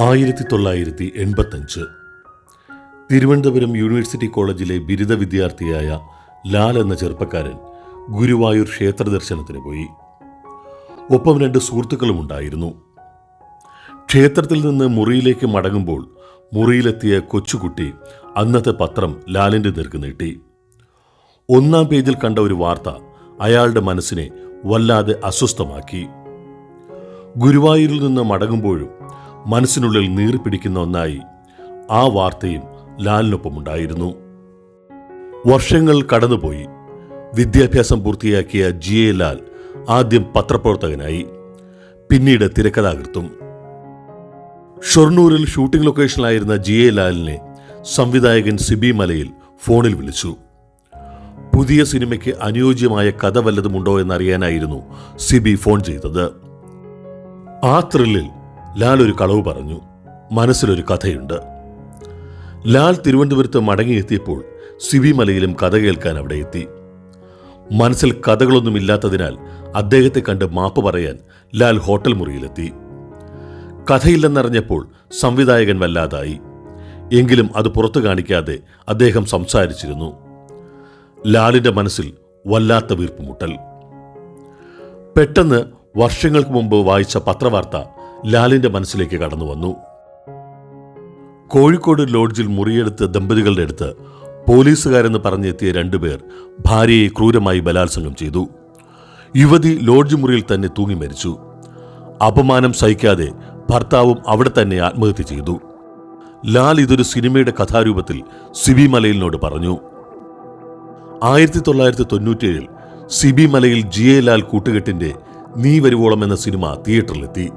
1985 Thiruvananthapuram university കോളേജിലെ ബിരുദ വിദ്യാർത്ഥിയായ ലാൽ എന്ന ചെറുപ്പക്കാരൻ ഗുരുവായൂർ ക്ഷേത്ര ദർശനത്തിന് പോയി. ഒപ്പം 2 സുഹൃത്തുക്കളും ഉണ്ടായിരുന്നു. ക്ഷേത്രത്തിൽ നിന്ന് മുറിയിലേക്ക് മടങ്ങുമ്പോൾ മുറിയിലെത്തിയ കൊച്ചുകുട്ടി അന്നത്തെ പത്രം ലാലിൻ്റെ നേർക്ക് നീട്ടി. 1-ാം പേജിൽ കണ്ട ഒരു വാർത്ത അയാളുടെ മനസ്സിനെ വല്ലാതെ അസ്വസ്ഥമാക്കി. ഗുരുവായൂരിൽ നിന്ന് മടങ്ങുമ്പോഴും മനസ്സിനുള്ളിൽ നീറിപ്പിടിക്കുന്ന ഒന്നായി ആ വാർത്തയും ലാലിനൊപ്പമുണ്ടായിരുന്നു. വർഷങ്ങൾ കടന്നുപോയി. വിദ്യാഭ്യാസം പൂർത്തിയാക്കിയ GA ലാൽ ആദ്യം പത്രപ്രവർത്തകനായി, പിന്നീട് തിരക്കഥാകൃത്തും. ഷൊർണൂരിൽ ഷൂട്ടിംഗ് ലൊക്കേഷനിലായിരുന്ന GA ലാലിനെ സംവിധായകൻ സിബി മലയിൽ ഫോണിൽ വിളിച്ചു. പുതിയ സിനിമയ്ക്ക് അനുയോജ്യമായ കഥ വല്ലതുമുണ്ടോ എന്നറിയാനായിരുന്നു സിബി ഫോൺ ചെയ്തത്. ആ ത്രില്ലിൽ ലാൽ ഒരു കളവ് പറഞ്ഞു. മനസ്സിലൊരു കഥയുണ്ട്. ലാൽ തിരുവനന്തപുരത്ത് മടങ്ങിയെത്തിയപ്പോൾ സിബി മലയിലും കഥ കേൾക്കാൻ അവിടെ എത്തി. മനസ്സിൽ കഥകളൊന്നുമില്ലാത്തതിനാൽ അദ്ദേഹത്തെ കണ്ട് മാപ്പ് പറയാൻ ലാൽ ഹോട്ടൽ മുറിയിലെത്തി. കഥയില്ലെന്നറിഞ്ഞപ്പോൾ സംവിധായകൻ വല്ലാതായി. എങ്കിലും അത് പുറത്തു കാണിക്കാതെ അദ്ദേഹം സംസാരിച്ചിരുന്നു. ലാലിന്റെ മനസ്സിൽ വല്ലാത്ത വീർപ്പുമുട്ടൽ. പെട്ടെന്ന് വർഷങ്ങൾക്ക് മുമ്പ് വായിച്ച പത്രവാർത്ത ലാലിന്റെ മനസ്സിലേക്ക് കടന്നു വന്നു. കോഴിക്കോട് ലോഡ്ജിൽ മുറിയെടുത്ത് ദമ്പതികളുടെ അടുത്ത് പോലീസുകാരെന്ന് പറഞ്ഞെത്തിയ 2 പേർ ഭാര്യയെ ക്രൂരമായി ബലാത്സംഗം ചെയ്തു. യുവതി ലോഡ്ജ് മുറിയിൽ തന്നെ തൂങ്ങി മരിച്ചു. അപമാനം സഹിക്കാതെ ഭർത്താവും അവിടെ തന്നെ ആത്മഹത്യ ചെയ്തു. ലാൽ ഇതൊരു സിനിമയുടെ കഥാരൂപത്തിൽ സിബി മലയിലിനോട് പറഞ്ഞു. 1997 സിബി മലയിൽ GA ലാൽ കൂട്ടുകെട്ടിന്റെ നീ വരുവോളം എന്ന സിനിമ തിയേറ്ററിലെത്തി.